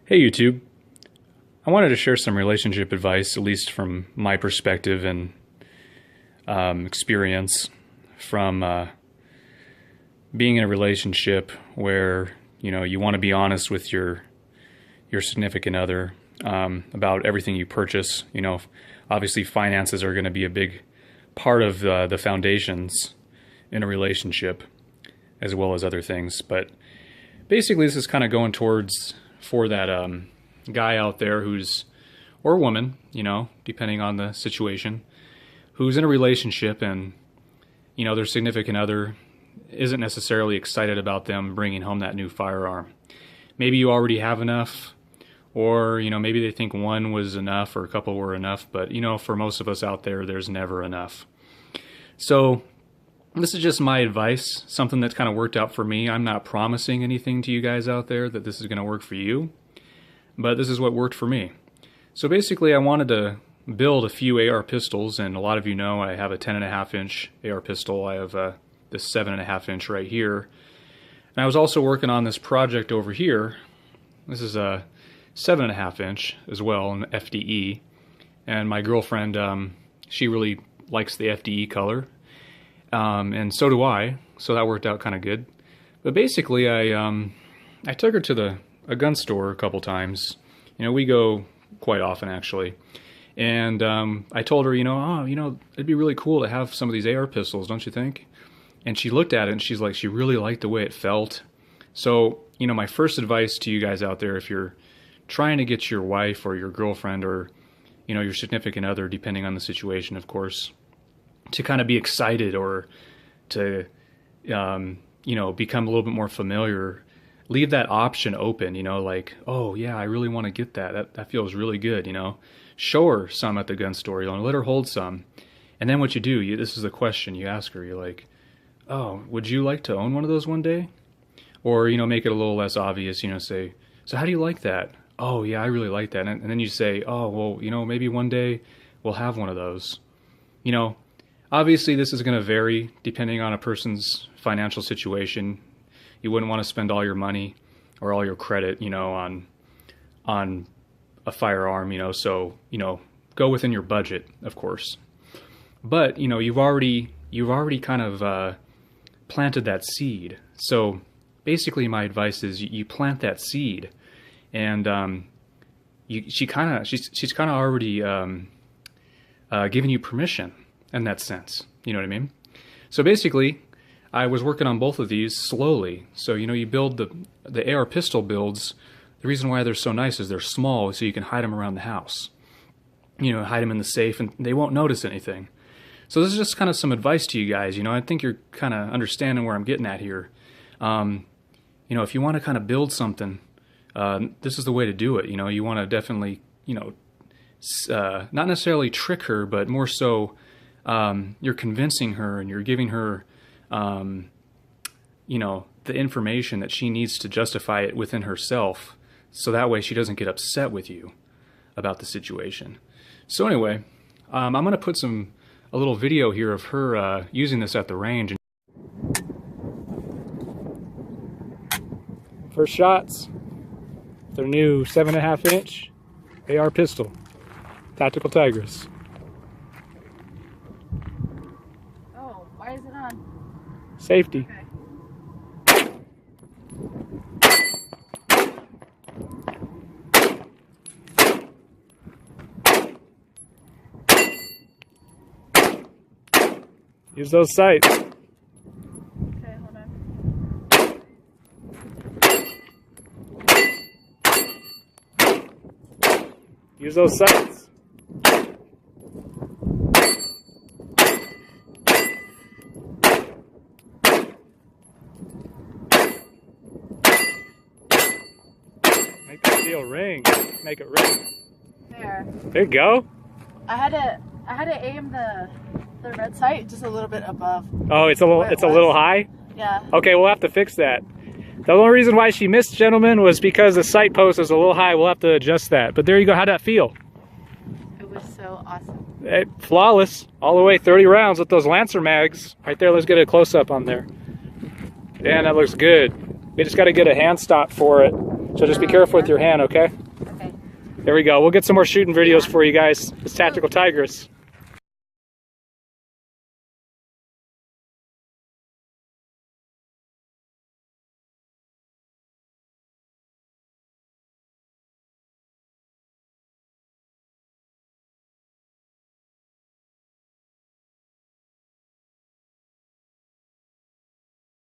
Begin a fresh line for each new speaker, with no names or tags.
Hey YouTube, I wanted to share some relationship advice, at least from my perspective and experience from being in a relationship where you want to be honest with your significant other about everything you purchase. Obviously finances are going to be a big part of the foundations in a relationship, as well as other things. But basically, this is kind of going towards for that guy out there who's, or woman, depending on the situation, who's in a relationship and, their significant other isn't necessarily excited about them bringing home that new firearm. Maybe you already have enough, or, maybe they think one was enough or a couple were enough, but, for most of us out there, there's never enough. So this is just my advice, something that's kind of worked out for me. I'm not promising anything to you guys out there that this is going to work for you, but this is what worked for me. So basically, I wanted to build a few AR pistols, and a lot of you know I have a 10.5-inch AR pistol. I have this 7.5-inch right here. And I was also working on this project over here. This is a 7.5-inch as well, an FDE. And my girlfriend, she really likes the FDE color. And so do I, so that worked out kind of good. But basically, I took her to a gun store a couple times. We go quite often, actually. And I told her, it'd be really cool to have some of these AR pistols, don't you think? And she looked at it and she's like, she really liked the way it felt. So, my first advice to you guys out there, if you're trying to get your wife or your girlfriend or, your significant other, depending on the situation, of course, to kind of be excited or to, become a little bit more familiar, leave that option open, like, oh yeah, I really want to get that. That feels really good, Show her some at the gun store, let her hold some. And then what you do, this is the question you ask her, you're like, oh, would you like to own one of those one day? Or, make it a little less obvious, say, so how do you like that? Oh yeah, I really like that. And then you say, oh, well, maybe one day we'll have one of those. Obviously, this is going to vary depending on a person's financial situation. You wouldn't want to spend all your money or all your credit, on a firearm, so, go within your budget, of course. But, you've already kind of planted that seed. So basically my advice is you plant that seed, and she's kind of already giving you permission in that sense. You know what I mean? So basically, I was working on both of these slowly. So, you build the AR pistol builds. The reason why they're so nice is they're small, so you can hide them around the house. Hide them in the safe, and they won't notice anything. So this is just kind of some advice to you guys. I think you're kind of understanding where I'm getting at here. If you want to kind of build something, this is the way to do it. You want to definitely, not necessarily trick her, but more so, you're convincing her and you're giving her, the information that she needs to justify it within herself, so that way she doesn't get upset with you about the situation. So anyway, I'm going to put a little video here of her using this at the range. First shots, their new 7.5-inch AR pistol, Tactical Tigress.
Oh, why is it on?
Safety.
Okay.
Use those sights.
Okay, hold on.
Use those sights. Make the steel ring. Make it ring. There you go.
I had to aim the red sight just a little bit above.
Oh, it's a little high?
Yeah.
Okay, we'll have to fix that. The only reason why she missed, gentlemen, was because the sight post is a little high. We'll have to adjust that. But there you go. How'd that feel?
It was so awesome.
Flawless. All the way 30 rounds with those Lancer mags. Right there, let's get a close-up on there. Yeah, that looks good. We just got to get a hand stop for it. So just be careful with your hand, okay?
Okay.
There we go. We'll get some more shooting videos for you guys. It's Tactical Tigers.